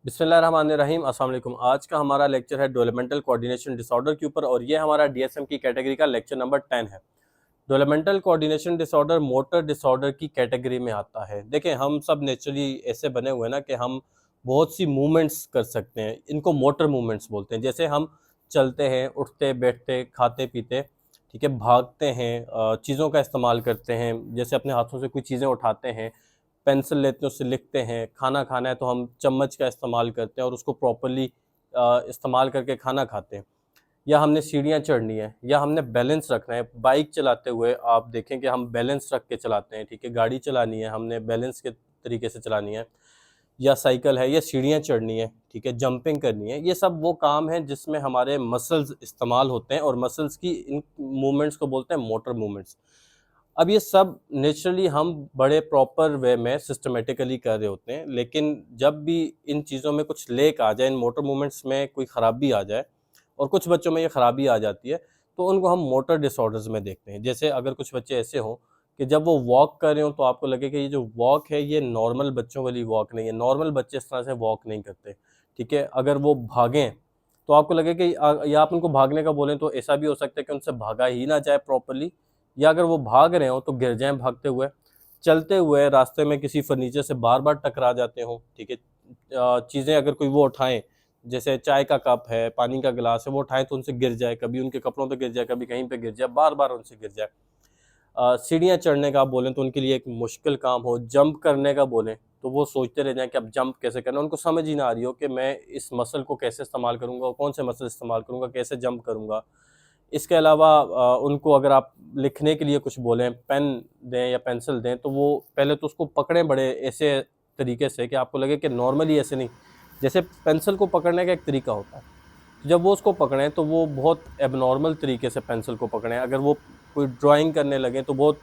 बिस्मिल्लाहिर्रहमानिर्रहीम। अस्सलाम वालेकुम। आज का हमारा लेक्चर है डेवलपमेंटल कोऑर्डिनेशन डिसऑर्डर के ऊपर और ये हमारा डीएसएम की कैटेगरी का लेक्चर नंबर 10 है। Developmental coordination disorder motor disorder की कैटेगरी में आता है। देखें, हम सब नेचुरली ऐसे बने हुए हैं ना कि हम बहुत सी मूवमेंट्स कर सकते हैं, इनको मोटर मूवमेंट्स बोलते हैं। जैसे हम चलते हैं, उठते बैठते, खाते पीते, ठीक है, भागते हैं, चीज़ों का इस्तेमाल करते हैं, जैसे अपने हाथों से कोई चीज़ें उठाते हैं, पेंसिल लेते हैं उससे लिखते हैं, खाना खाना है तो हम चम्मच का इस्तेमाल करते हैं और उसको प्रॉपरली इस्तेमाल करके खाना खाते हैं। या हमने सीढ़ियाँ चढ़नी है, या हमने बैलेंस रखना है। बाइक चलाते हुए आप देखें कि हम बैलेंस रख के चलाते हैं, ठीक है। गाड़ी चलानी है, हमने बैलेंस के तरीके से चलानी है। या साइकिल है, या सीढ़ियाँ चढ़नी है, ठीक है, जंपिंग करनी है। ये सब वो काम है जिसमें हमारे मसल्स इस्तेमाल होते हैं और मसल्स की इन मूवमेंट्स को बोलते हैं मोटर मूवमेंट्स। अब ये सब नेचुरली हम बड़े प्रॉपर वे में सिस्टमेटिकली कर रहे होते हैं, लेकिन जब भी इन चीज़ों में कुछ लेक आ जाए, इन मोटर मूवमेंट्स में कोई ख़राबी आ जाए, और कुछ बच्चों में ये ख़राबी आ जाती है, तो उनको हम मोटर डिसऑर्डर्स में देखते हैं। जैसे अगर कुछ बच्चे ऐसे हों कि जब वो वॉक कर रहे हो तो आपको लगे कि ये जो वॉक है ये नॉर्मल बच्चों वाली वॉक नहीं है, नॉर्मल बच्चे इस तरह से वॉक नहीं करते, ठीक है। अगर वो भागें तो आपको लगे कि या आप उनको भागने का बोलें तो ऐसा भी हो सकता है कि उनसे भागा ही ना जाए प्रॉपरली, या अगर वो भाग रहे हो तो गिर जाएं भागते हुए। चलते हुए रास्ते में किसी फर्नीचर से बार बार टकरा जाते हो, ठीक है। चीज़ें अगर कोई वो उठाएं, जैसे चाय का कप है, पानी का गिलास है, वो उठाएं तो उनसे गिर जाए, कभी उनके कपड़ों पे गिर जाए, कभी कहीं पे गिर जाए, बार बार उनसे गिर जाए। सीढ़ियाँ चढ़ने का आप बोलें तो उनके लिए एक मुश्किल काम हो। जंप करने का बोलें तो वो सोचते रह जाएं कि अब जंप कैसे करना है। उनको समझ ही ना आ रही हो कि मैं इस मसल को कैसे इस्तेमाल करूँगा और कौन से मसल इस्तेमाल करूँगा, कैसे जंप करूँगा। इसके अलावा उनको अगर आप लिखने के लिए कुछ बोलें, पेन दें या पेंसिल दें, तो वो पहले तो उसको पकड़ें बड़े ऐसे तरीके से कि आपको लगे कि नॉर्मली ऐसे नहीं। जैसे पेंसिल को पकड़ने का एक तरीका होता है, जब वो उसको पकड़ें तो वो बहुत एबनॉर्मल तरीके से पेंसिल को पकड़ें। अगर वो कोई ड्राइंग करने लगें तो बहुत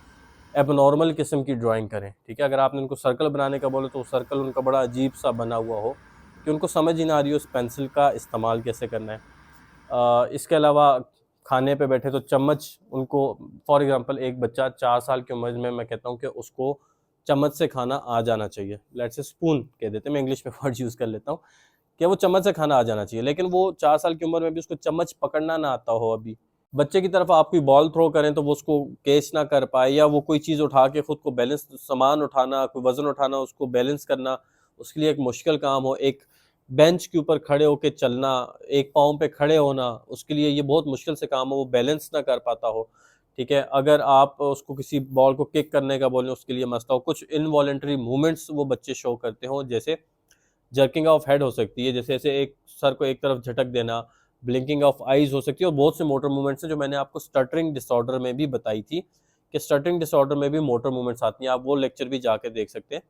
एबनॉर्मल किस्म की ड्राइंग करें, ठीक है। अगर आपने उनको सर्कल बनाने का बोले तो सर्कल उनका बड़ा अजीब सा बना हुआ हो कि उनको समझ ही ना आ रही हो उस पेंसिल का इस्तेमाल कैसे करना है। इसके अलावा खाने पे बैठे तो चम्मच उनको, फॉर एग्जांपल एक बच्चा 4 साल की उम्र में, मैं कहता हूँ कि उसको चम्मच से खाना आ जाना चाहिए। लेट्स से स्पून कह देते हैं, मैं इंग्लिश में वर्ड यूज़ कर लेता हूँ कि वो चम्मच से खाना आ जाना चाहिए, लेकिन वो 4 साल की उम्र में भी उसको चम्मच पकड़ना ना आता हो। अभी बच्चे की तरफ आप कोई बॉल थ्रो करें तो वो उसको कैच ना कर पाए, या वो कोई चीज़ उठा के खुद को बैलेंस, सामान उठाना, कोई वज़न उठाना, उसको बैलेंस करना उसके लिए एक मुश्किल काम हो। एक बेंच के ऊपर खड़े होके चलना, एक पाँव पे खड़े होना, उसके लिए ये बहुत मुश्किल से काम हो, वो बैलेंस ना कर पाता हो, ठीक है। अगर आप उसको किसी बॉल को किक करने का बोलें, उसके लिए मसला हो। कुछ इनवॉलंटरी मूवमेंट्स वो बच्चे शो करते हों, जैसे जर्किंग ऑफ हेड हो सकती है, जैसे ऐसे एक सर को एक तरफ झटक देना, ब्लिंकिंग ऑफ आईज हो सकती है, और बहुत से मोटर मूवमेंट्स हैं जो मैंने आपको स्टटरिंग डिसऑर्डर में भी बताई थी कि स्टटरिंग डिसऑर्डर में भी मोटर मूवमेंट्स आती हैं। आप वो लेक्चर भी जाके देख सकते हैं।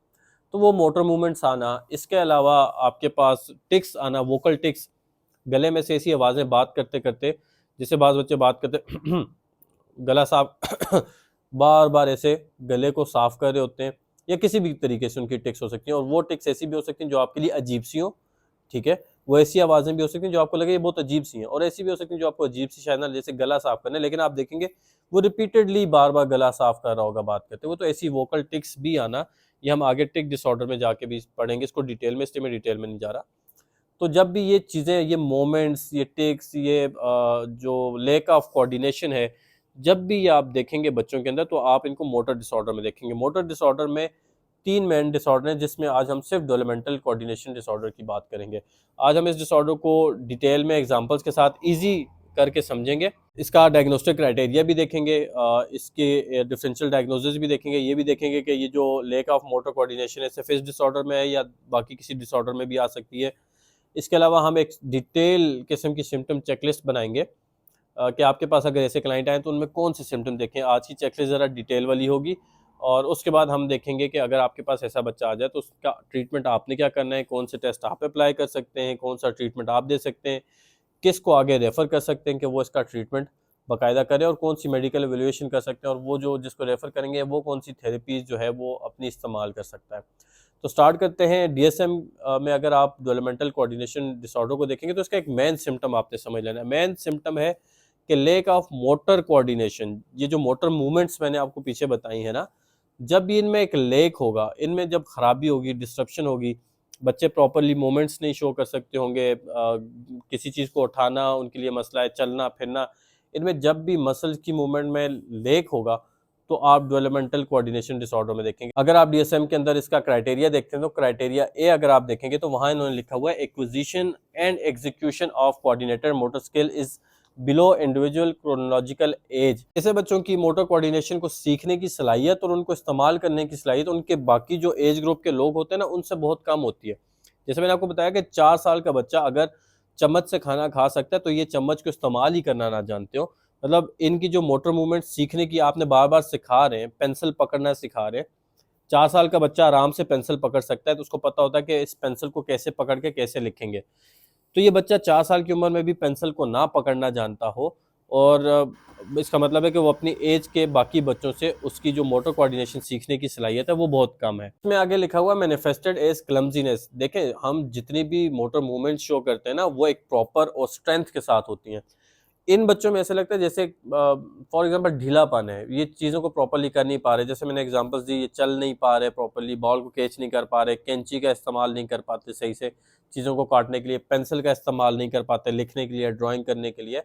तो वो मोटर मूवमेंट्स आना, इसके अलावा आपके पास टिक्स आना, वोकल टिक्स, गले में से ऐसी आवाज़ें बात करते करते, जैसे बाज़ बच्चे बात करते गला साफ बार बार ऐसे गले को साफ कर रहे होते हैं, या किसी भी तरीके से उनकी टिक्स हो सकती हैं। और वो टिक्स ऐसी भी हो सकती हैं जो आपके लिए अजीब सी हो, ठीक है। वो ऐसी आवाज़ें भी हो सकती हैं जो आपको लगे ये बहुत अजीब सी हैं, और ऐसी भी हो सकती हैं जो आपको अजीब सी शायद ना, जैसे गला साफ करना है, लेकिन आप देखेंगे वो रिपीटेडली बार बार गला साफ कर रहा होगा बात करते हुए। तो ऐसी वोकल टिक्स भी आना, ये हम आगे टिक डिसऑर्डर में जाके भी पढ़ेंगे इसको डिटेल में, इसलिए मैं डिटेल में नहीं जा रहा। तो जब भी ये चीज़ें, ये मोमेंट्स, ये टिक्स, ये जो लैक ऑफ कोऑर्डिनेशन है, जब भी ये आप देखेंगे बच्चों के अंदर, तो आप इनको मोटर डिसऑर्डर में देखेंगे। मोटर डिसऑर्डर में 3 मेन डिसऑर्डर हैं, जिसमें आज हम सिर्फ डेवलपमेंटल कोऑर्डिनेशन डिसऑर्डर की बात करेंगे। आज हम इस डिसऑर्डर को डिटेल में एग्जांपल्स के साथ इजी करके समझेंगे। इसका डायग्नोस्टिक क्राइटेरिया भी देखेंगे, इसके डिफरेंशियल डायग्नोसिस भी देखेंगे, ये भी देखेंगे कि ये जो लैक ऑफ मोटर कोऑर्डिनेशन है सिर्फ इस डिसऑर्डर में है या बाकी किसी डिसऑर्डर में भी आ सकती है। इसके अलावा हम एक डिटेल किस्म की सिम्टम चेकलिस्ट बनाएंगे कि आपके पास अगर ऐसे क्लाइंट आए तो उनमें कौन से सिम्टम देखें। आज की चेकलिस्ट ज़रा डिटेल वाली होगी, और उसके बाद हम देखेंगे कि अगर आपके पास ऐसा बच्चा आ जाए तो उसका ट्रीटमेंट आपने क्या करना है, कौन से टेस्ट आप अप्लाई कर सकते हैं, कौन सा ट्रीटमेंट आप दे सकते हैं, किसको आगे रेफ़र कर सकते हैं कि वो इसका ट्रीटमेंट बाकायदा करे, और कौन सी मेडिकल एवेल्यूएशन कर सकते हैं, और वो जो जिसको रेफ़र करेंगे वो कौन सी थेरेपीज़ जो है वो अपनी इस्तेमाल कर सकता है। तो स्टार्ट करते हैं। डीएसएम में अगर आप डेवलपमेंटल कोऑर्डिनेशन डिसऑर्डर को देखेंगे तो इसका एक मेन सिम्टम आपने समझ लेना है। मेन सिम्टम है कि लैक ऑफ मोटर कोऑर्डिनेशन। ये जो मोटर मूवमेंट्स मैंने आपको पीछे बताई है ना, जब भी इनमें एक लैक होगा, इनमें जब खराबी होगी, डिस्ट्रप्शन होगी, बच्चे प्रॉपरली मोमेंट्स नहीं शो कर सकते होंगे, किसी चीज़ को उठाना उनके लिए मसला है, चलना फिरना, इनमें जब भी मसल्स की मूवमेंट में लेक होगा तो आप डेवलपमेंटल कोऑर्डिनेशन डिसऑर्डर में देखेंगे। अगर आप डीएसएम के अंदर इसका क्राइटेरिया देखते हैं तो क्राइटेरिया ए अगर आप देखेंगे तो वहां इन्होंने लिखा हुआ है acquisition and execution of coordinated motor skill is below individual chronological age. ऐसे बच्चों की मोटर कोऑर्डिनेशन को सीखने की सलाहियत और उनको इस्तेमाल करने की सलाहियत उनके बाकी जो एज ग्रुप के लोग होते हैं ना उनसे बहुत कम होती है। जैसे मैंने आपको बताया कि 4 साल का बच्चा अगर चम्मच से खाना खा सकता है तो ये चम्मच को इस्तेमाल ही करना ना जानते हो, मतलब इनकी जो मोटर मूवमेंट सीखने की आपने बार बार सिखा रहे हैं, पेंसिल पकड़ना सिखा रहे हैं। 4 साल का बच्चा आराम से पेंसिल पकड़ सकता है, तो उसको पता होता है कि इस पेंसिल को कैसे पकड़ के कैसे लिखेंगे। तो ये बच्चा 4 साल की उम्र में भी पेंसिल को ना पकड़ना जानता हो और इसका मतलब है कि वो अपनी एज के बाकी बच्चों से उसकी जो मोटर कोऑर्डिनेशन सीखने की सलाहियत है वो बहुत कम है। इसमें आगे लिखा हुआ मैनिफेस्टेड एज क्लमजीनेस। देखें, हम जितनी भी मोटर मूवमेंट शो करते हैं ना वो एक प्रॉपर और स्ट्रेंथ के साथ होती हैं। इन बच्चों में ऐसा लगता है जैसे फॉर एग्जांपल ढीलापन है, ये चीज़ों को प्रॉपर्ली कर नहीं पा रहे। जैसे मैंने एग्जांपल्स दी, ये चल नहीं पा रहे प्रॉपर्ली, बॉल को कैच नहीं कर पा रहे, कैंची का इस्तेमाल नहीं कर पाते सही से चीज़ों को काटने के लिए, पेंसिल का इस्तेमाल नहीं कर पाते लिखने के लिए, ड्राइंग करने के लिए,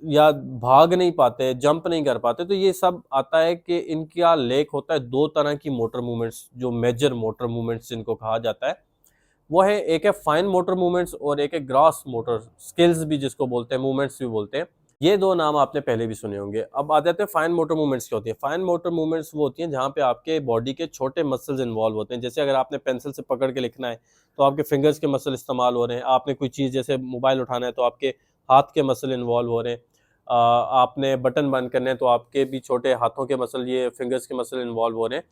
या भाग नहीं पाते, जंप नहीं कर पाते। तो ये सब आता है कि इनका लेक होता है 2 तरह की मोटर मूवमेंट्स, जो मेजर मोटर मूवमेंट्स जिनको कहा जाता है वो है, एक है फाइन मोटर मूवमेंट्स और एक है ग्रॉस मोटर स्किल्स भी जिसको बोलते हैं, मूवमेंट्स भी बोलते हैं। ये 2 नाम आपने पहले भी सुने होंगे। अब आ जाते हैं फाइन मोटर मूवमेंट्स क्या होती है। फाइन मोटर मूवमेंट्स वो होती हैं जहाँ पे आपके बॉडी के छोटे मसल्स इन्वॉल्व होते हैं। जैसे अगर आपने पेंसिल से पकड़ के लिखना है तो आपके फिंगर्स के मसल इस्तेमाल हो रहे हैं, आपने कोई चीज़ जैसे मोबाइल उठाना है तो आपके हाथ के मसल इन्वॉल्व हो रहे हैं, आपने बटन बंद करने हैं तो आपके भी छोटे हाथों के मसल, ये फिंगर्स के मसल इन्वॉल्व हो रहे हैं,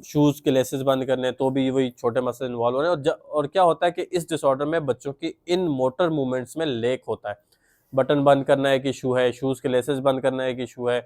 शूज़ के लेसेस बंद करने हैं तो भी वही छोटे मसल इन्वॉल्व हो रहे हैं। और क्या होता है कि इस डिसऑर्डर में बच्चों की इन मोटर मूवमेंट्स में लेक होता है। बटन बंद करना एक इशू है, शूज़ के लेसेस बंद करना एक इशू है,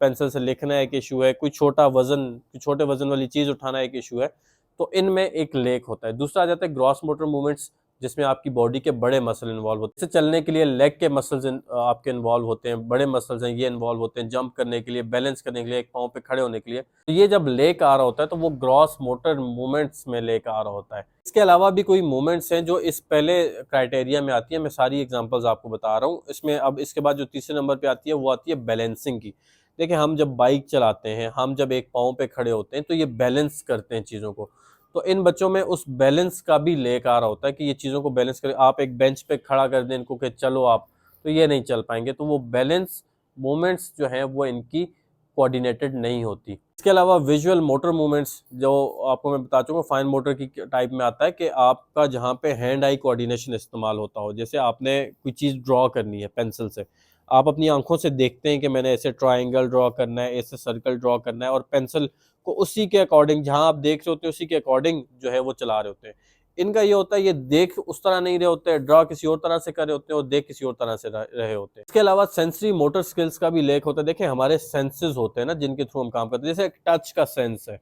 पेंसिल से लिखना एक इशू है, कोई छोटे वजन वाली चीज़ उठाना एक इशू है। तो इनमें एक लेक होता है। दूसरा आ जाता है ग्रॉस मोटर मूवमेंट्स, जिसमें आपकी बॉडी के बड़े मसल इन्वॉल्व होते हैं। जैसे चलने के लिए लेग के मसल्स आपके इन्वॉल्व होते हैं, बड़े मसल्स हैं ये इन्वॉल्व होते हैं, जंप करने के लिए, बैलेंस करने के लिए, एक पाँव पे खड़े होने के लिए। तो ये जब लेक आ रहा होता है तो वो ग्रॉस मोटर मूवमेंट्स में लेक आ रहा होता है। इसके अलावा भी कोई मूवमेंट्स हैं जो इस पहले क्राइटेरिया में आती है, मैं सारी एग्जांपल्स आपको बता रहा हूँ। इसमें अब इसके बाद जो तीसरे नंबर पे आती है वो आती है बैलेंसिंग की। देखिए, हम जब बाइक चलाते हैं, हम जब एक पाँव पे खड़े होते हैं तो ये बैलेंस करते हैं चीज़ों को। तो इन बच्चों में उस बैलेंस का भी लेक आ रहा होता है कि ये चीज़ों को बैलेंस करें। आप एक बेंच पे खड़ा कर दें इनको कि चलो आप, तो ये नहीं चल पाएंगे। तो वो बैलेंस मूवमेंट्स जो हैं वो इनकी कोऑर्डिनेटेड नहीं होती। इसके अलावा विजुअल मोटर मूवमेंट्स जो आपको मैं बता चुका हूँ, फाइन मोटर की टाइप में आता है कि आपका जहाँ पे हैंड आई कोऑर्डिनेशन इस्तेमाल होता हो। जैसे आपने कोई चीज़ ड्रॉ करनी है पेंसिल से, आप अपनी आंखों से देखते हैं कि मैंने ऐसे ट्राइंगल ड्रॉ करना है, ऐसे सर्कल ड्रॉ करना है, और पेंसिल को उसी के अकॉर्डिंग जहां आप देख रहे होते हैं उसी के अकॉर्डिंग जो है वो चला रहे होते हैं। इनका ये होता है, ये देख उस तरह नहीं रहे होते, ड्रॉ किसी और तरह से कर रहे होते हैं और देख किसी और तरह से रहे होते हैं। इसके अलावा सेंसरी मोटर स्किल्स का भी लेक होता है। देखें, हमारे सेंसेस होते हैं ना जिनके थ्रू हम काम करते हैं, जैसे टच का सेंस है।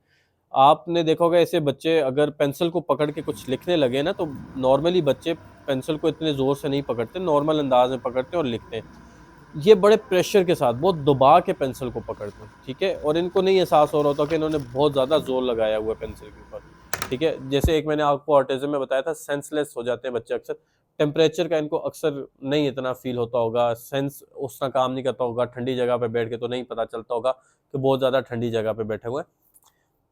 आपने देखा होगा ऐसे बच्चे अगर पेंसिल को पकड़ के कुछ लिखने लगे ना तो नॉर्मली बच्चे पेंसिल को इतने जोर से नहीं पकड़ते, नॉर्मल अंदाज में पकड़ते हैं और लिखते हैं। ये बड़े प्रेशर के साथ बहुत दबा के पेंसिल को पकड़ते हैं, ठीक है, और इनको नहीं एहसास हो रहा होता कि इन्होंने बहुत ज़्यादा जोर लगाया हुआ है पेंसिल के ऊपर, ठीक है। जैसे एक मैंने आपको ऑटिज्म में बताया था, सेंसलेस हो जाते हैं बच्चे अक्सर, टेम्परेचर का इनको अक्सर नहीं इतना फील होता होगा, सेंस उस तरह काम नहीं करता होगा, ठंडी जगह पे बैठ के तो नहीं पता चलता होगा कि बहुत ज़्यादा ठंडी जगह पे बैठे हुए हैं।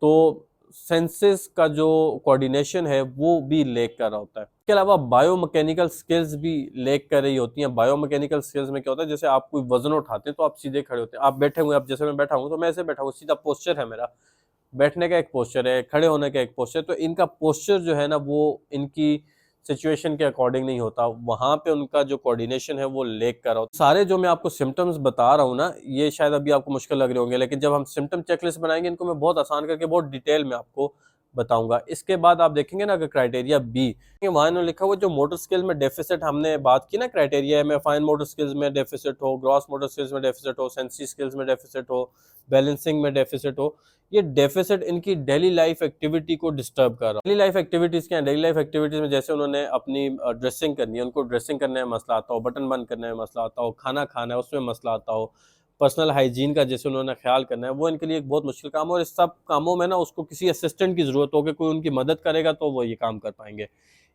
तो सेंसेस का जो कोऑर्डिनेशन है वो भी लेक कर रहा होता है। इसके अलावा बायोमैकेनिकल स्किल्स भी लेक कर रही होती हैं। बायोमैकेनिकल स्किल्स में क्या होता है, जैसे आप कोई वजन उठाते हैं तो आप सीधे खड़े होते हैं, आप बैठे हुए, अब जैसे मैं बैठा हूँ तो मैं ऐसे बैठा हूँ, सीधा पोस्चर है मेरा, बैठने का एक पोस्चर है, खड़े होने का एक पोस्चर। तो इनका पोस्चर जो है ना वो इनकी सिचुएशन के अकॉर्डिंग नहीं होता, वहाँ पे उनका जो कोऑर्डिनेशन है वो लेक कर रहा होता है। सारे जो मैं आपको सिम्टम्स बता रहा हूँ ना, ये शायद अभी आपको मुश्किल लग रहे होंगे, लेकिन जब हम सिम्टम चेकलिस्ट बनाएंगे इनको मैं बहुत आसान करके बहुत डिटेल में आपको बताऊंगा। इसके बाद आप देखेंगे ना, अगर क्राइटेरिया बी, वहाँ इन्होंने लिखा हुआ जो मोटर स्किल में डेफिसिट हमने बात की ना, क्राइटेरिया में फाइन मोटर स्किल्स में डेफिसिट हो, ग्रॉस मोटर स्किल्स में डेफिसिट हो, सेंसरी स्किल्स में डेफिसिट हो, बैलेंसिंग में डेफिसिट हो, ये डेफिसिट इनकी डेली लाइफ एक्टिविटी को डिस्टर्ब कर रहा है। डेली लाइफ एक्टिविटीज़ क्या है, डेली लाइफ एक्टिविटीज़ में जैसे उन्होंने अपनी ड्रेसिंग करनी है, उनको ड्रेसिंग करने में मसला आता हो, बटन बंद करने में मसला आता हो, खाना खाना है उसमें मसला आता हो, पर्सनल हाइजीन का जैसे उन्होंने ख्याल करना है, वो इनके लिए एक बहुत मुश्किल काम है। और इस सब कामों में ना उसको किसी असिस्टेंट की ज़रूरत होगी, कोई उनकी मदद करेगा तो वो ये काम कर पाएंगे।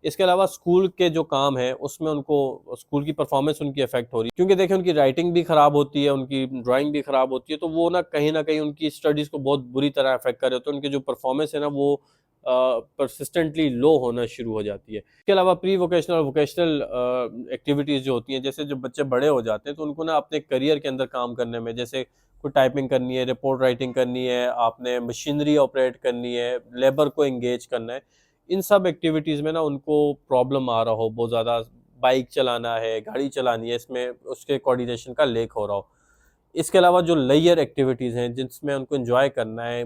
इसके अलावा स्कूल के जो काम है उसमें उनको स्कूल की परफॉर्मेंस उनकी अफेक्ट हो रही है, क्योंकि देखिए उनकी राइटिंग भी ख़राब होती है, उनकी ड्राइंग भी ख़राब होती है, तो वो ना कहीं उनकी स्टडीज़ को बहुत बुरी तरह अफेक्ट कर रहे होते हैं। उनकी जो परफॉर्मेंस है ना वो परसिस्टेंटली लो होना शुरू हो जाती है। इसके अलावा प्री वोकेशनल और वोकेशनल एक्टिविटीज़ जो होती हैं, जैसे जब बच्चे बड़े हो जाते हैं तो उनको ना अपने करियर के अंदर काम करने में, जैसे कोई टाइपिंग करनी है, रिपोर्ट राइटिंग करनी है, आपने मशीनरी ऑपरेट करनी है, लेबर को एंगेज करना है, इन सब एक्टिविटीज़ में ना उनको प्रॉब्लम आ रहा हो बहुत ज़्यादा, बाइक चलाना है, गाड़ी चलानी है, इसमें उसके कोऑर्डिनेशन का लेक हो रहा हो। इसके अलावा जो लेयर एक्टिविटीज़ हैं जिसमें उनको एंजॉय करना है,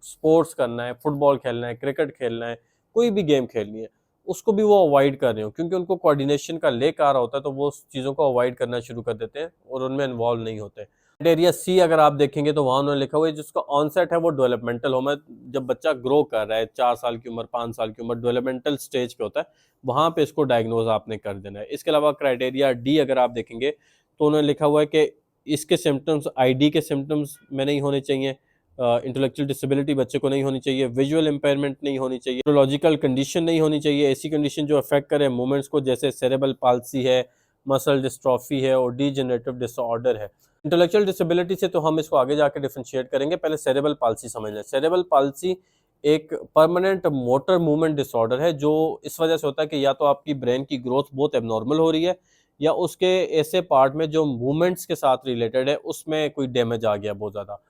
स्पोर्ट्स करना है, फुटबॉल खेलना है, क्रिकेट खेलना है, कोई भी गेम खेलनी है, उसको भी वो अवॉइड कर रहे हो, क्योंकि उनको कोऑर्डिनेशन का लेक आ रहा होता है, तो वो उस चीज़ों को अवॉइड करना शुरू कर देते हैं और उनमें इन्वॉल्व नहीं होते। क्राइटेरिया सी अगर आप देखेंगे तो वहाँ उन्होंने लिखा हुआ है जिसका ऑनसेट है वो डेवलपमेंटल होम है, जब बच्चा ग्रो कर रहा है, 4 साल की उम्र, 5 साल की उम्र, डेवलपमेंटल स्टेज पे होता है, वहाँ पे इसको डायग्नोज आपने कर देना है। इसके अलावा क्राइटेरिया डी अगर आप देखेंगे तो उन्होंने लिखा हुआ है कि इसके सिम्टम्स आईडी के सिम्टम्स में नहीं होने चाहिए, इंटेलेक्चुअल डिसेबिलिटी बच्चे को नहीं होनी चाहिए, विजुअल इम्पेयरमेंट नहीं होनी चाहिए, न्यूरोलॉजिकल कंडीशन नहीं होनी चाहिए, ऐसी कंडीशन जो अफेक्ट करे मूवमेंट्स को, जैसे सेरेब्रल पाल्सी है, मसल डिस्ट्रॉफी है और डीजेनरेटिव डिसऑर्डर है। इंटेलेक्चुअल डिसेबिलिटी से तो हम इसको आगे जाकर डिफरेंशिएट करेंगे, पहले सेरेब्रल पाल्सी समझ लें। सेरेब्रल पाल्सी एक परमानेंट मोटर मूवमेंट डिसऑर्डर है, जो इस वजह से होता है कि या तो आपकी ब्रेन की ग्रोथ बहुत एबनॉर्मल हो रही है, या उसके ऐसे पार्ट में जो मूवमेंट्स के साथ रिलेटेड है उसमें कोई डैमेज आ गया बहुत ज़्यादा।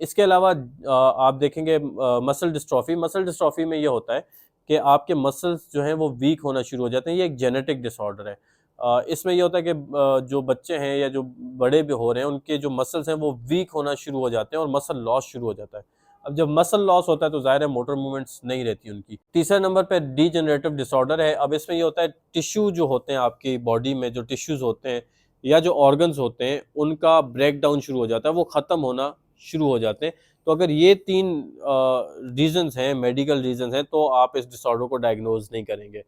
इसके अलावा आप देखेंगे मसल डिस्ट्रॉफी। मसल डिस्ट्रॉफी में ये होता है कि आपके मसल्स जो हैं वो वीक होना शुरू हो जाते हैं, ये एक जेनेटिक डिसऑर्डर है। इसमें ये होता है कि जो बच्चे हैं या जो बड़े भी हो रहे हैं उनके जो मसल्स हैं वो वीक होना शुरू हो जाते हैं और मसल लॉस शुरू हो जाता है। अब जब मसल लॉस होता है तो ज़ाहिर है मोटर मूवमेंट्स नहीं रहती उनकी। तीसरे नंबर पे डीजेनरेटिव डिसऑर्डर है। अब इसमें ये होता है टिश्यू जो होते हैं आपकी बॉडी में, जो टिश्यूज़ होते हैं या जो ऑर्गन्स होते हैं, उनका ब्रेक डाउन शुरू हो जाता है, वो ख़त्म होना शुरू हो जाते हैं। तो अगर ये 3 रीज़न्स हैं, मेडिकल रीज़न्स हैं, तो आप इस डिसऑर्डर को डायग्नोज़ नहीं करेंगे।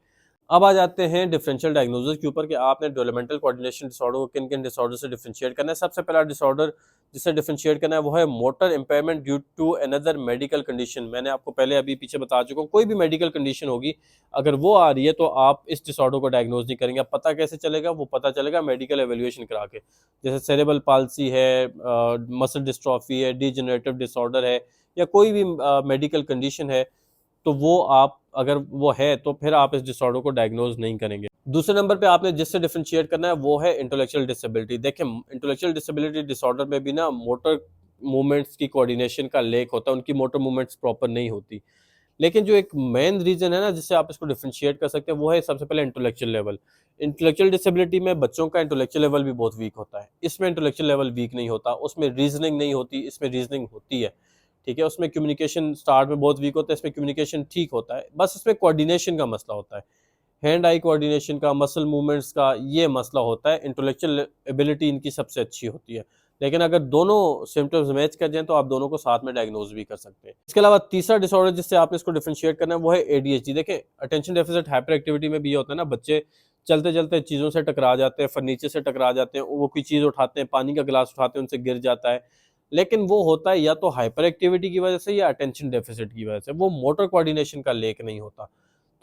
अब आ जाते हैं डिफरेंशियल डायग्नोसिस के ऊपर कि आपने डेवलपमेंटल कोऑर्डिनेशन डिसऑर्डर को किन किन डिसऑर्डर से डिफरेंशिएट करना है। सबसे पहला डिसऑर्डर जिसे डिफरेंशिएट करना है वो है motor impairment due to another medical condition. मैंने आपको पहले अभी पीछे बता चुका हूँ, कोई भी मेडिकल कंडीशन होगी अगर वो आ रही है तो आप इस डिसऑर्डर को डायग्नोज नहीं करेंगे। अब पता कैसे चलेगा? वो पता चलेगा मेडिकल एवेल्यूएशन करा के, जैसे सेरेब्रल पाल्सी है, मसल डिस्ट्रॉफी है, डीजेनरेटिव डिसऑर्डर है, या कोई भी मेडिकल कंडीशन है, तो वो आप अगर वो है तो फिर आप इस डिसऑर्डर को डायग्नोज नहीं करेंगे। दूसरे नंबर पे आपने जिससे डिफरेंशिएट करना है वो है इंटेलेक्चुअल डिसेबिलिटी। देखें, इंटेलेक्चुअल डिसेबिलिटी डिसऑर्डर में भी ना मोटर मूवमेंट्स की कोऑर्डिनेशन का लेक होता है, उनकी मोटर मूवमेंट्स प्रॉपर नहीं होती। लेकिन जो एक मेन रीजन है ना जिससे आप इसको डिफरेंशिएट कर सकते हैं वो है सबसे पहले इंटेलेक्चुअल लेवल। इंटेलेक्चुअल डिसेबिलिटी में बच्चों का इंटेलेक्चुअल लेवल भी बहुत वीक होता है, इसमें इंटेलेक्चुअल लेवल वीक नहीं होता, उसमें रीजनिंग नहीं होती, इसमें रीजनिंग होती है। ठीक है, उसमें कम्युनिकेशन स्टार्ट में बहुत वीक होता है, इसमें कम्युनिकेशन ठीक होता है, बस इसमें कोऑर्डिनेशन का मसला होता है, हैंड आई कोऑर्डिनेशन का, मसल मूवमेंट्स का ये मसला होता है। इंटेलेक्चुअल एबिलिटी इनकी सबसे अच्छी होती है, लेकिन अगर दोनों सिम्टम्स मैच कर जाएं तो आप दोनों को साथ में डायग्नोज भी कर सकते हैं। इसके अलावा तीसरा डिसऑर्डर जिससे आपने इसको डिफरेंशिएट करना है वो है एडीएचडी। देखें, अटेंशन डेफिसिट हाइपर एक्टिविटी में भी ये होता है ना, बच्चे चलते चलते चीज़ों से टकरा जाते हैं, फर्नीचर से टकरा जाते हैं, वो कोई चीज़ उठाते हैं, पानी का गिलास उठाते हैं, उनसे गिर जाता है, लेकिन वो होता है या तो हाइपर एक्टिविटी की वजह से या अटेंशन डेफिसिट की वजह से, वो मोटर कोऑर्डिनेशन का लेक नहीं होता।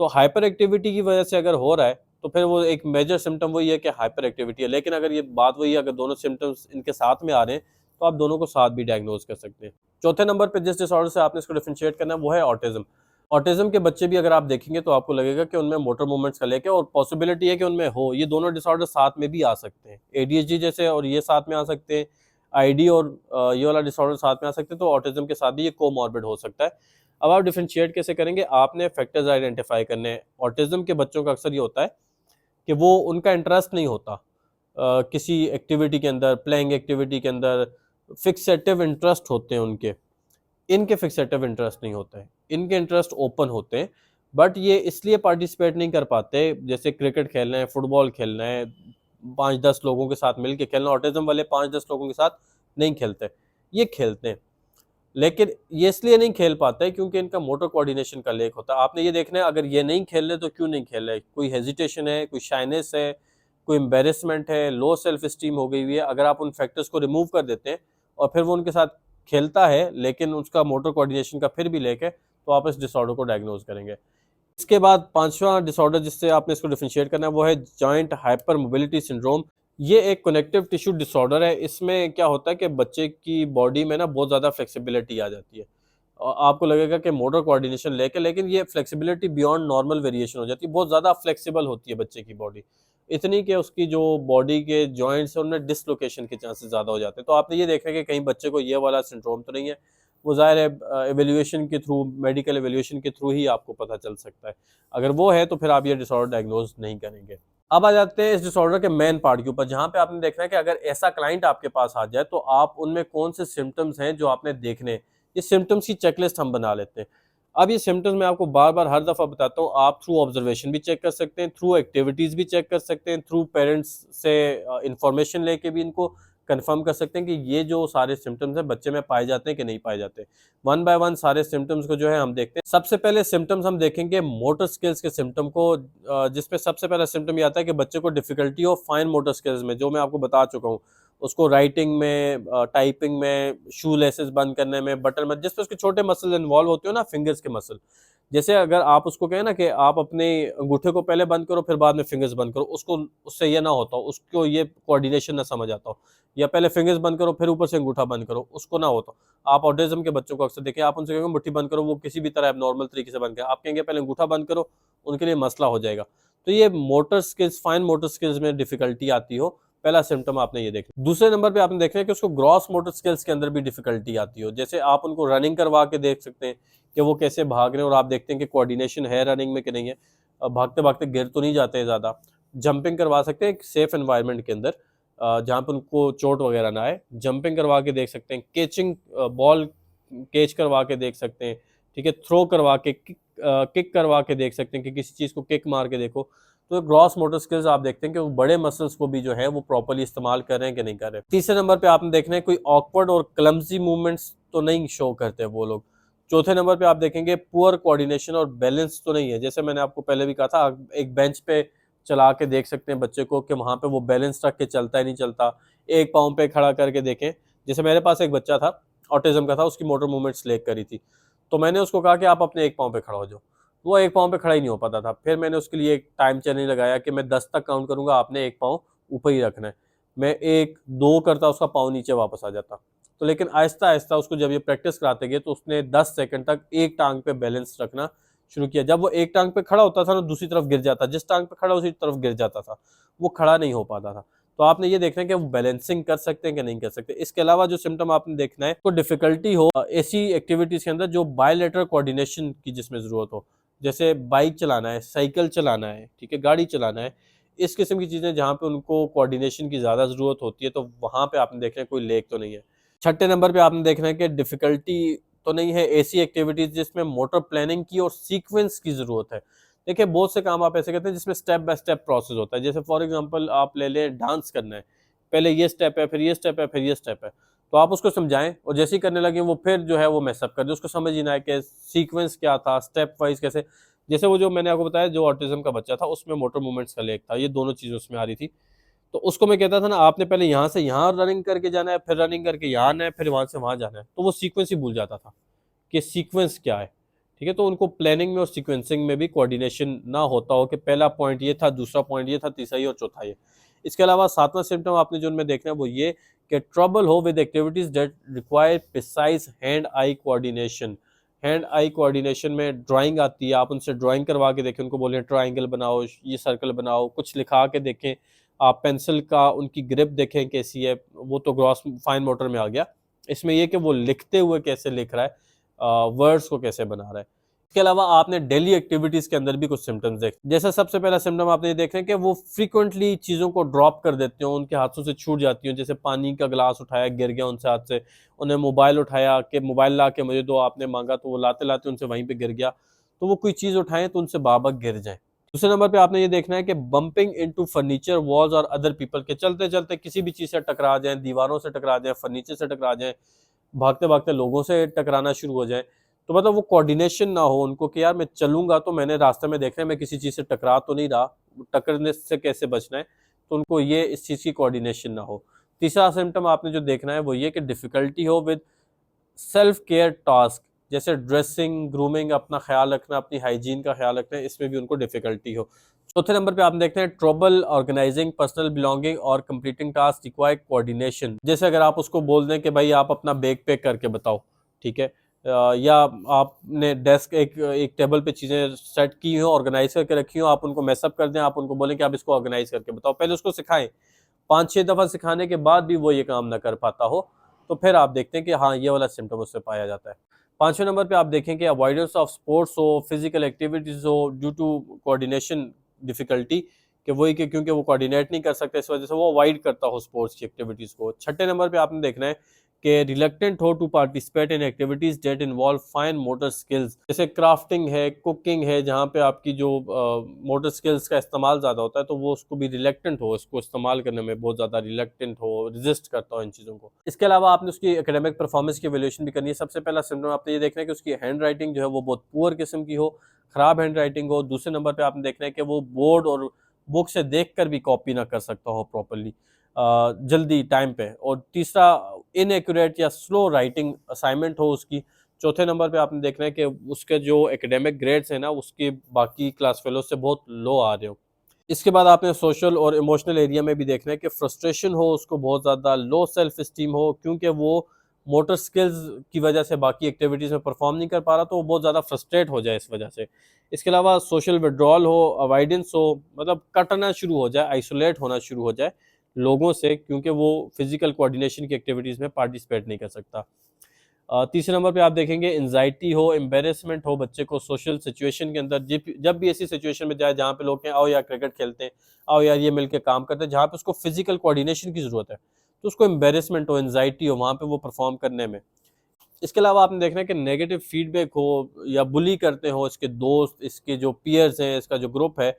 तो हाइपर एक्टिविटी की वजह से अगर हो रहा है तो फिर वो एक मेजर सिम्टम वही है कि हाइपर एक्टिविटी है, लेकिन अगर ये बात वही है अगर दोनों सिम्टम्स इनके साथ में आ रहे हैं तो आप दोनों को साथ भी डायग्नोज कर सकते हैं। चौथे नंबर पे जिस डिसऑर्डर से आपने इसको डिफरेंशिएट करना है वो है ऑटिज्म। ऑटिज्म के बच्चे भी अगर आप देखेंगे तो आपको लगेगा कि उनमें मोटर मूवमेंट्स का लेके, और पॉसिबिलिटी है कि उनमें हो, ये दोनों डिसऑर्डर साथ में भी आ सकते हैं, एडीएचडी जैसे और ये साथ में आ सकते हैं, आईडी और ये वाला डिसऑर्डर साथ में आ सकते हैं, तो ऑटिज्म के साथ भी ये कोमॉर्बिड हो सकता है। अब आप डिफरेंशिएट कैसे करेंगे? आपने फैक्टर्स आइडेंटिफाई करने हैं। ऑटिज्म के बच्चों का अक्सर ये होता है कि वो उनका इंटरेस्ट नहीं होता किसी एक्टिविटी के अंदर, प्लेइंग एक्टिविटी के अंदर, फिक्सेटिव इंटरेस्ट होते हैं उनके, इनके फिक्सेटिव इंटरेस्ट नहीं होते हैं, इनके इंटरेस्ट ओपन होते हैं, बट ये इसलिए पार्टिसिपेट नहीं कर पाते, जैसे क्रिकेट खेलना है, फुटबॉल खेलना है, 5-10 लोगों के साथ मिलके खेलना, ऑटिज्म वाले 5-10 लोगों के साथ नहीं खेलते, ये खेलते हैं, लेकिन ये इसलिए नहीं खेल पाते क्योंकि इनका मोटर कोऑर्डिनेशन का लेक होता है। आपने ये देखना है अगर ये नहीं खेल रहे तो क्यों नहीं खेल रहे, कोई हेजिटेशन है, कोई शाइनेस है, कोई एम्बेरसमेंट है, लो सेल्फ स्टीम हो गई हुई है, अगर आप उन फैक्टर्स को रिमूव कर देते हैं और फिर वो उनके साथ खेलता है लेकिन उसका मोटर कोऑर्डिनेशन का फिर भी लेके, तो आप इस डिसऑर्डर को डायग्नोज करेंगे। इसके बाद पांचवा डिसऑर्डर जिससे आपने इसको डिफरेंशिएट करना है वो है जॉइंट हाइपर मोबिलिटी सिंड्रोम। ये एक कनेक्टिव टिश्यू डिसऑर्डर है। इसमें क्या होता है कि बच्चे की बॉडी में ना बहुत ज़्यादा फ्लेक्सिबिलिटी आ जाती है और आपको लगेगा कि मोटर कोऑर्डिनेशन लेके, लेकिन ये फ्लेक्सिबिलिटी बियॉन्ड नॉर्मल वेरिएशन हो जाती है। बहुत ज़्यादा फ्लेक्सिबल होती है बच्चे की बॉडी, इतनी कि उसकी जो बॉडी के जॉइंट्स हैं उनमें डिसलोकेशन के चांसेस ज़्यादा हो जाते हैं। तो आपने ये देखा कि कहीं बच्चे को ये वाला सिंड्रोम तो नहीं है। वो ज़ाहिर है एवेल्यूएशन के थ्रू, मेडिकल एवेल्यूएशन के थ्रू ही आपको पता चल सकता है। अगर वो है तो फिर आप ये डिसऑर्डर डायग्नोज नहीं करेंगे। अब आ जाते हैं इस डिसऑर्डर के मेन पार्ट के ऊपर, जहाँ पे आपने देखना है कि अगर ऐसा क्लाइंट आपके पास आ जाए तो आप उनमें कौन से सिम्टम्स हैं जो आपने देखने। ये सिम्टम्स की चेकलिस्ट हम बना लेते हैं। अब ये सिम्टम्स मैं आपको बार बार हर दफ़ा बताता हूँ, आप थ्रू ऑब्जर्वेशन भी चेक कर सकते हैं, थ्रू एक्टिविटीज़ भी चेक कर सकते हैं, थ्रू पेरेंट्स से इंफॉर्मेशन लेके भी इनको कंफर्म कर सकते हैं कि ये जो सारे सिम्टम्स हैं बच्चे में पाए जाते हैं कि नहीं पाए जाते। वन बाय वन सारे सिम्टम्स को जो है हम देखते हैं। सबसे पहले सिम्टम्स हम देखेंगे मोटर स्किल्स के सिम्टम को, जिसमें सबसे पहला सिम्टम ये आता है कि बच्चे को difficulty of fine motor skills में, जो मैं आपको बता चुका हूँ, उसको राइटिंग में, टाइपिंग में, शू लेसेस बंद करने में, बटन में, जिसपे उसके छोटे मसल इन्वॉल्व होते हो ना, फिंगर्स के मसल। जैसे अगर आप उसको कहें ना कि आप अपने अंगूठे को पहले बंद करो फिर बाद में फिंगर्स बंद करो, उसको उससे ये ना होता हो, उसको ये कोऑर्डिनेशन ना समझ आता हो, या पहले फिंगर्स बंद करो फिर ऊपर से अंगूठा बंद करो, उसको ना होता। आप ऑटिज्म के बच्चों को अक्सर देखें, आप उनसे कहेंगे मुट्ठी बंद करो, वो किसी भी तरह नॉर्मल तरीके से बंद करें, आप कहेंगे पहले अंगूठा बंद करो, उनके लिए मसला हो जाएगा। तो ये motor skills, fine motor skills में डिफिकल्टी आती हो, पहला सिम्टम आपने ये देखा। दूसरे नंबर पे आपने देखना है कि उसको ग्रॉस मोटर स्किल्स के अंदर भी डिफिकल्टी आती हो। जैसे आप उनको रनिंग करवा के देख सकते हैं कि वो कैसे भाग रहे हैं और आप देखते हैं कि कोऑर्डिनेशन है रनिंग में कि नहीं है, भागते भागते गिर तो नहीं जाते हैं ज़्यादा। जंपिंग करवा सकते हैं एक सेफ एनवायरनमेंट के अंदर, जहाँ पर उनको चोट वगैरह ना आए, जंपिंग करवा के देख सकते हैं। कैचिंग, बॉल कैच करवा के देख सकते हैं, ठीक है। थ्रो करवा के, किक करवा के देख सकते हैं कि किसी चीज़ को किक मार के देखो। तो ग्रॉस मोटर स्किल्स आप देखते हैं कि वो बड़े मसल्स को भी जो है वो प्रॉपर्ली इस्तेमाल कर रहे हैं कि नहीं कर रहे। तीसरे नंबर पे आपने देखना है कोई ऑकवर्ड और क्लमजी मूवमेंट्स तो नहीं शो करते वो लोग। चौथे नंबर पे आप देखेंगे पुअर कोऑर्डिनेशन और बैलेंस तो नहीं है। जैसे मैंने आपको पहले भी कहा था, एक बेंच पे चला के देख सकते हैं बच्चे को कि वहाँ पे वो बैलेंस रख के चलता है नहीं चलता। एक पाँव पे खड़ा करके देखें। जैसे मेरे पास एक बच्चा था, ऑटिज्म का था, उसकी मोटर मूवमेंट्स लेग करी थी, तो मैंने उसको कहा कि आप अपने एक पाँव पे खड़ा हो जाओ। वो एक पाँव पे खड़ा ही नहीं हो पाता था। फिर मैंने उसके लिए एक टाइम चैलेंज लगाया कि मैं 10 तक काउंट करूंगा, आपने एक पाँव ऊपर ही रखना है। मैं 1, 2 करता, उसका पाँव नीचे वापस आ जाता। तो लेकिन आहिस्ता आहिस्ता उसको जब ये प्रैक्टिस कराते गए तो उसने 10 सेकंड तक एक टांग पे बैलेंस रखना शुरू किया। जब वो एक टांग पे खड़ा होता था ना, दूसरी तरफ गिर जाता, जिस टांग पे खड़ा उसी तरफ गिर जाता था, वो खड़ा नहीं हो पाता था। तो आपने ये देखना है कि वो बैलेंसिंग कर सकते हैं कि नहीं कर सकते। इसके अलावा जो सिम्टम आपने देखना है, तो डिफिकल्टी हो ऐसी एक्टिविटीज के अंदर जो बायलैटरल कोऑर्डिनेशन की जिसमें जरूरत हो। जैसे बाइक चलाना है, साइकिल चलाना है, ठीक है, गाड़ी चलाना है, इस किस्म की चीज़ें जहाँ पे उनको कोऑर्डिनेशन की ज़्यादा ज़रूरत होती है, तो वहाँ पे आपने देखना है कोई लेक तो नहीं है। छठे नंबर पे आपने देखना है कि डिफ़िकल्टी तो नहीं है ऐसी एक्टिविटीज़ जिसमें मोटर प्लानिंग की और सीक्वेंस की ज़रूरत है। देखिए बहुत से काम आप ऐसे करते हैं जिसमें स्टेप बाय स्टेप प्रोसेस होता है। जैसे फॉर एग्ज़ाम्पल आप ले लें, डांस करना है, पहले ये स्टेप है, फिर ये स्टेप है, फिर ये स्टेप है। तो आप उसको समझाएँ और जैसे ही करने लगे वो फिर जो है वो मिस अप कर दे। उसको समझ ही ना आए कि सीक्वेंस क्या था, स्टेप वाइज़ कैसे। जैसे वो जो मैंने आपको बताया जो ऑटिज़्म का बच्चा था, उसमें मोटर मूवमेंट्स का लेग था, ये दोनों चीज़ें उसमें आ रही थी। तो उसको मैं कहता था ना, आपने पहले यहाँ से यहाँ रनिंग करके जाना है, फिर रनिंग करके यहाँ आना है, फिर वहाँ से वहाँ जाना है। तो वो सीक्वेंस ही भूल जाता था कि सीक्वेंस क्या है, ठीक है। तो उनको प्लानिंग में और सीक्वेंसिंग में भी कोऑर्डिनेशन ना होता हो कि पहला पॉइंट ये था, दूसरा पॉइंट ये था, तीसरा ये और चौथा ये। इसके अलावा सातवां सिम्टम आपने जो उनमें देखना है वो ये कि ट्रबल हो with activities that require precise hand eye coordination. Hand eye coordination में ड्राइंग आती है, आप उनसे ड्राइंग करवा के देखें, उनको बोलें ट्राइंगल बनाओ, ये सर्कल बनाओ, कुछ लिखा के देखें। आप पेंसिल का उनकी ग्रिप देखें कैसी है, वो तो ग्रॉस फाइन मोटर में आ गया। इसमें यह कि वो लिखते हुए कैसे लिख रहा है, वर्ड्स को कैसे बना रहा है। इसके अलावा आपने डेली एक्टिविटीज के अंदर भी कुछ सिम्टम्स देख। जैसे सबसे पहला सिम्टम आपने ये देख रहे हैं कि वो फ्रीक्वेंटली चीज़ों को ड्रॉप कर देते हो, उनके हाथों से छूट जाती हो। जैसे पानी का गिलास उठाया, गिर गया उनसे हाथ से, उन्हें मोबाइल उठाया कि मोबाइल ला के मुझे दो, आपने मांगा तो वो लाते लाते उनसे वहीं पर गिर गया। तो वो कोई चीज़ उठाएं तो उनसे बाबा गिर जाए। दूसरे नंबर पे आपने ये देखना है कि बम्पिंग इनटू फर्नीचर, वॉल्स और अदर पीपल, के चलते चलते किसी भी चीज़ से टकरा जाएं, दीवारों से टकरा जाएं, फर्नीचर से टकरा जाएं, भागते भागते लोगों से टकराना शुरू हो जाए। तो मतलब वो कोऑर्डिनेशन ना हो उनको कि यार मैं चलूंगा तो मैंने रास्ते में देखना है मैं किसी चीज़ से टकरा तो नहीं रहा, टकरने से कैसे बचना है। तो उनको ये इस चीज़ की कोऑर्डिनेशन ना हो। तीसरा सिम्टम आपने जो देखना है वो ये कि डिफ़िकल्टी हो विद सेल्फ केयर टास्क, जैसे ड्रेसिंग, ग्रूमिंग, अपना ख्याल रखना, अपनी हाइजीन का ख्याल रखना, इसमें भी उनको डिफ़िकल्टी हो। चौथे नंबर पे आप देखते हैं ट्रबल ऑर्गेनाइजिंग पर्सनल बिलोंगिंग और कंप्लीटिंग टास्क रिक्वायर कोऑर्डिनेशन। जैसे अगर आप उसको बोल दें कि भाई आप अपना बैग पैक करके बताओ, ठीक है, या आपने डेस्क एक टेबल पे चीज़ें सेट की हो, ऑर्गेनाइज करके रखी हो, आप उनको मैसअप कर दें, आप उनको बोलें कि आप इसको ऑर्गेनाइज करके बताओ, पहले उसको सिखाएं। 5-6 दफ़ा सिखाने के बाद भी वो ये काम ना कर पाता हो, तो फिर आप देखते हैं कि हाँ, ये वाला सिम्टम उससे पाया जाता है। 5वें नंबर पे आप देखें कि अवॉइडेंस ऑफ स्पोर्ट्स हो, फिजिकल एक्टिविटीज़ हो ड्यू टू कोऑर्डिनेशन डिफ़िकल्टी, कि वही कि क्योंकि वो कोऑर्डिनेट नहीं कर सकते, इस वजह से वो अवॉइड करता हो स्पोर्ट्स की एक्टिविटीज़ को। 6ठे नंबर पे आपने देखना है कि रिलक्टेंट हो to participate in activities that involve fine motor skills, जैसे क्राफ्टिंग है, कुकिंग है, जहाँ पे आपकी जो मोटर स्किल्स का इस्तेमाल ज़्यादा होता है, तो वो उसको भी रिलक्टेंट हो, इसको इस्तेमाल करने में बहुत ज़्यादा रिलक्टेंट हो, रेजिस्ट करता हो इन चीज़ों को। इसके अलावा आपने उसकी एकेडमिक परफॉर्मेंस की एवेल्यूएशन भी करनी है। सबसे पहला सिम्टम आपने ये देखना है कि उसकी हैंड राइटिंग जो है वो बहुत पुअर किस्म की हो, ख़राब हैंड राइटिंग हो। दूसरे नंबर पे आपने देखना है कि वो बोर्ड और बुक से देखकर भी कॉपी ना कर सकता हो प्रॉपर्ली, जल्दी टाइम पे। और तीसरा, इनएक्यूरेट या स्लो राइटिंग असाइनमेंट हो उसकी। चौथे नंबर पे आपने देखना है कि उसके जो एकेडमिक ग्रेड्स हैं ना, उसके बाकी क्लास फेलो से बहुत लो आ रहे हो। इसके बाद आपने सोशल और इमोशनल एरिया में भी देखना है कि फ्रस्ट्रेशन हो उसको, बहुत ज़्यादा लो सेल्फ इस्टीम हो, क्योंकि वो मोटर स्किल्स की वजह से बाकी एक्टिविटीज़ में परफॉर्म नहीं कर पा रहा, तो वो बहुत ज़्यादा फ्रस्ट्रेट हो जाए इस वजह से। इसके अलावा सोशल विड्रॉल हो, अवॉइडेंस हो, मतलब कटना शुरू हो जाए, आइसोलेट होना शुरू हो जाए लोगों से, क्योंकि वो फिजिकल कोऑर्डिनेशन की एक्टिविटीज़ में पार्टिसिपेट नहीं कर सकता। तीसरे नंबर पे आप देखेंगे एंजाइटी हो, एम्बेरसमेंट हो बच्चे को सोशल सिचुएशन के अंदर, जब भी ऐसी सिचुएशन में जाए जहाँ पे लोग कहें आओ यार क्रिकेट खेलते हैं, आओ यार ये मिलके काम करते हैं, जहाँ पे उसको फिजिकल कोऑर्डिनेशन की ज़रूरत है, तो उसको एम्बेरसमेंट हो, एंजाइटी हो वहाँ पे वो परफॉर्म करने में। इसके अलावा आपने देखना है कि नेगेटिव फीडबैक हो या बुली करते हो इसके दोस्त, इसके जो पीयर्स हैं, इसका जो ग्रुप है,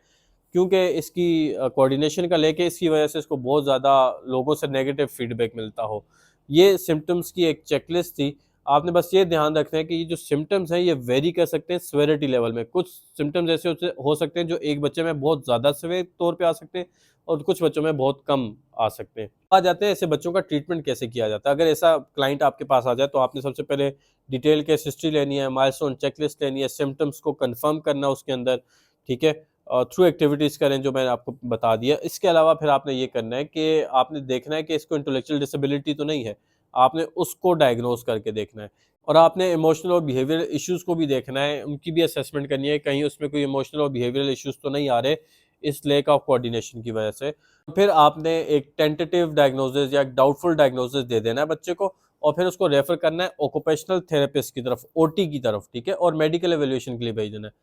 क्योंकि इसकी कोऑर्डिनेशन का लेके इसकी वजह से इसको बहुत ज़्यादा लोगों से नेगेटिव फीडबैक मिलता हो। ये सिम्टम्स की एक चेकलिस्ट थी। आपने बस ये ध्यान रखना है कि ये जो सिम्टम्स हैं ये वेरी कर सकते हैं सेवेरिटी लेवल में। कुछ सिम्टम्स ऐसे हो सकते हैं जो एक बच्चे में बहुत ज़्यादा सीवियर तौर पे आ सकते हैं और कुछ बच्चों में बहुत कम आ सकते हैं। आ जाते हैं ऐसे बच्चों का ट्रीटमेंट कैसे किया जाता है। अगर ऐसा क्लाइंट आपके पास आ जाए तो आपने सबसे पहले डिटेल केस हिस्ट्री लेनी है, माइलस्टोन चेकलिस्ट लेनी है, सिम्टम्स को कन्फर्म करना उसके अंदर, ठीक है? थ्रू एक्टिविटीज़ करें जो मैंने आपको बता दिया। इसके अलावा फिर आपने ये करना है कि आपने देखना है कि इसको इंटेलेक्चुअल डिसेबिलिटी तो नहीं है, आपने उसको डायग्नोज करके देखना है। और आपने इमोशनल और बिहेवियरल इश्यूज़ को भी देखना है, उनकी भी असेसमेंट करनी है, कहीं उसमें कोई इमोशनल और बिहेवियरल इश्यूज़ तो नहीं आ रहे इस लैक ऑफ कोऑर्डिनेशन की वजह से। फिर आपने एक टेंटेटिव डायग्नोसिस या एक डाउटफुल डायग्नोसिस दे देना है बच्चे को, और फिर उसको रेफ़र करना है ऑक्यूपेशनल थेरेपिस्ट की तरफ, ओटी की तरफ, ठीक है? और मेडिकल इवैल्यूएशन के लिए भेज देना है।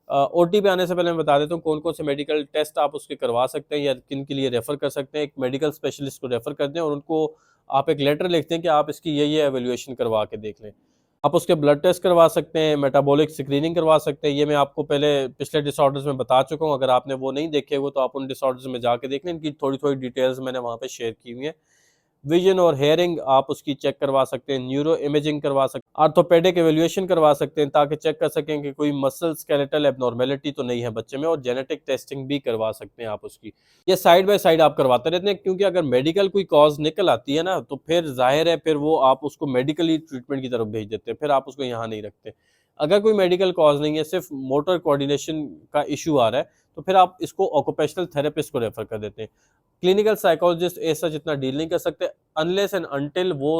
ओटी पे आने से पहले मैं बता देता हूँ कौन-कौन से मेडिकल टेस्ट आप उसके करवा सकते हैं या किन के लिए रेफ़र कर सकते हैं। एक मेडिकल स्पेशलिस्ट को रेफ़र कर दें और उनको आप एक लेटर लिख दें कि आप इसकी ये इवैल्यूएशन करवा के देख लें। आप उसके ब्लड टेस्ट करवा सकते हैं, मेटाबॉलिक स्क्रीनिंग करवा सकते हैं। ये मैं आपको पहले पिछले डिसऑर्डर्स में बता चुका हूँ, अगर आपने वो नहीं देखे हुए तो आप उन डिसऑर्डर्स में जाके देख लें, इनकी थोड़ी-थोड़ी डिटेल्स मैंने वहाँ पे शेयर की हुई हैं। विजन और हेयरिंग आप उसकी चेक करवा सकते हैं, न्यूरो इमेजिंग करवा सकते हैं, आर्थोपेडिक इवैल्यूएशन करवा सकते हैं ताकि चेक कर सकें कि कोई मसल स्केलेटल एब्नॉर्मेलिटी तो नहीं है बच्चे में, और जेनेटिक टेस्टिंग भी करवा सकते हैं आप उसकी। ये साइड बाय साइड आप करवाते रहते हैं, क्योंकि अगर मेडिकल कोई कॉज निकल आती है ना, तो फिर ज़ाहिर है फिर वो आप उसको मेडिकली ट्रीटमेंट की तरफ भेज देते हैं, फिर आप उसको यहाँ नहीं रखते। अगर कोई मेडिकल कॉज नहीं है, सिर्फ मोटर कोऑर्डिनेशन का इशू आ रहा है, तो फिर आप इसको ऑक्यूपेशनल थेरेपिस्ट को रेफर कर देते हैं। क्लिनिकल साइकोलॉजिस्ट ऐसा जितना डील नहीं कर सकते अनलेस एंड अनटिल वो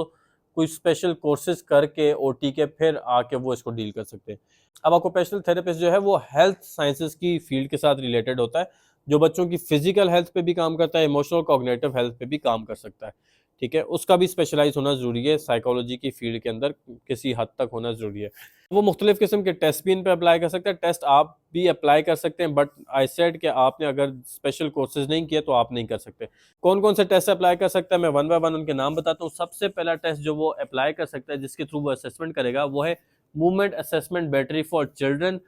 कोई स्पेशल कोर्सेज करके ओटी के फिर आके वो इसको डील कर सकते हैं। अब ऑक्यूपेशनल थेरेपिस्ट जो है वो हेल्थ साइंसेज की फील्ड के साथ रिलेटेड होता है, जो बच्चों की फिजिकल हेल्थ पे भी काम करता है, इमोशनल कॉग्निटिव हेल्थ पे भी काम कर सकता है, ठीक है? उसका भी स्पेशलाइज होना ज़रूरी है, साइकोलॉजी की फील्ड के अंदर किसी हद तक होना ज़रूरी है। वो मुख्तलिफ़ किस्म के टेस्ट भी इन पे अप्लाई कर सकते हैं, टेस्ट आप भी अप्लाई कर सकते हैं, बट आई सेड कि आपने अगर स्पेशल कोर्सेज नहीं किए तो आप नहीं कर सकते। कौन-कौन से टेस्ट अप्लाई कर सकता है, मैं वन बाय वन उनके नाम बताता हूँ। सबसे पहला टेस्ट जो वो अप्लाई कर सकता है, जिसके थ्रू वो असेसमेंट करेगा, वो है movement assessment battery for children.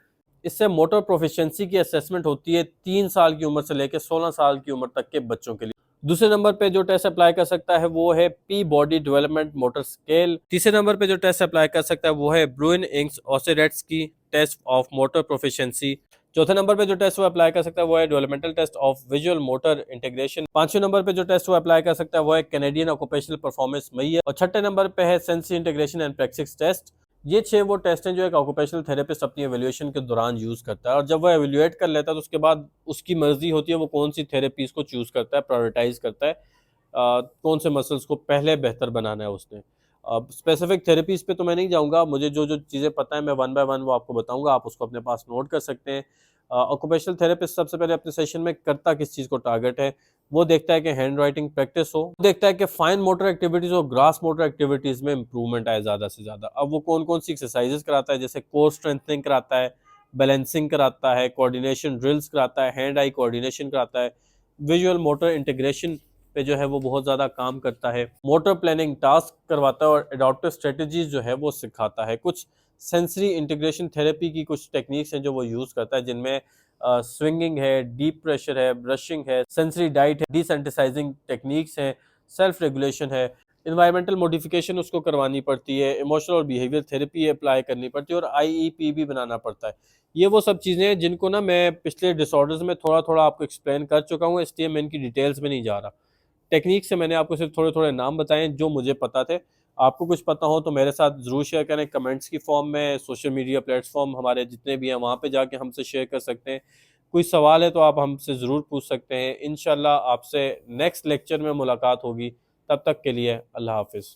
इससे मोटर प्रोफिशिएंसी की असेसमेंट होती है 3 साल की उम्र से लेकर 16 साल की उम्र तक के बच्चों के लिए। दूसरे नंबर पे जो टेस्ट अप्लाई कर सकता है वो है P body development motor scale. तीसरे नंबर पे जो टेस्ट अप्लाई कर सकता है वो है ब्रुइन इंक्स ऑसिरेट्स की टेस्ट ऑफ मोटर प्रोफिशिएंसी। चौथे नंबर पे जो टेस्ट वो अप्लाई कर सकता है वो है developmental test of visual motor integration. पांचवें नंबर पे जो टेस्ट वो अप्लाई कर सकता है वो है कैनेडियन ऑक्यूपेशनल परफॉर्मेंस मैयर। और छठे नंबर पे है sensory integration and praxis test. ये 6 वो टेस्ट हैं जो एक ऑक्यूपेशनल थेरेपिस्ट अपनी एवेल्यूएशन के दौरान यूज करता है, और जब वो एवेल्यूएट कर लेता है तो उसके बाद उसकी मर्जी होती है वो कौन सी थेरेपीज को चूज करता है, प्रायोरिटाइज करता है, कौन से मसल्स को पहले बेहतर बनाना है उसने। अब स्पेसिफिक थेरेपीज पे तो मैं नहीं जाऊंगा, मुझे जो जो चीज़ें पता है मैं वन बाय वन वो आपको बताऊंगा, आप उसको अपने पास नोट कर सकते हैं। ऑक्यूपेशनल थेरेपिस्ट सबसे पहले अपने सेशन में करता किस चीज़ को टारगेट है, वो देखता है कि हैंड राइटिंग प्रैक्टिस हो, देखता है कि फाइन मोटर एक्टिविटीज़ और ग्रास मोटर एक्टिविटीज़ में इंप्रूवमेंट आए ज़्यादा से ज़्यादा। अब वो कौन कौन सी एक्सरसाइजेस कराता है, जैसे कोर स्ट्रेंथनिंग कराता है, बैलेंसिंग कराता है, कोऑर्डिनेशन ड्रिल्स कराता है, हैंड आई कोऑर्डिनेशन कराता है, विजुअल मोटर इंटीग्रेशन पे जो है वो बहुत ज़्यादा काम करता है, मोटर प्लानिंग टास्क करवाता है और एडॉप्टिव स्ट्रेटजीज जो है वो सिखाता है। कुछ सेंसरी इंटीग्रेशन थेरेपी की कुछ टेक्निक्स हैं जो वो यूज़ करता है, जिनमें स्विंगिंग है, डीप प्रेशर है, ब्रशिंग है, सेंसरी डाइट है, डिसेंटिसाइजिंग टेक्निक्स हैं, सेल्फ रेगुलेशन है, इन्वायरमेंटल मॉडिफिकेशन उसको करवानी पड़ती है, इमोशनल और बिहेवियर थेरेपी अप्लाई करनी पड़ती है, और आईईपी भी बनाना पड़ता है। ये वो सब चीज़ें हैं जिनको ना मैं पिछले डिसऑर्डर्स में थोड़ा थोड़ा आपको एक्सप्लेन कर चुका हूँ, इसलिए मैं इनकी डिटेल्स में नहीं जा रहा। टेक्निक से मैंने आपको सिर्फ थोड़े थोड़े नाम बताए जो मुझे पता थे। आपको कुछ पता हो तो मेरे साथ ज़रूर शेयर करें कमेंट्स की फॉर्म में, सोशल मीडिया प्लेटफॉर्म हमारे जितने भी हैं वहाँ पे जाके हमसे शेयर कर सकते हैं। कोई सवाल है तो आप हमसे ज़रूर पूछ सकते हैं। इंशाल्लाह आपसे नेक्स्ट लेक्चर में मुलाकात होगी। तब तक के लिए अल्लाह हाफिज़।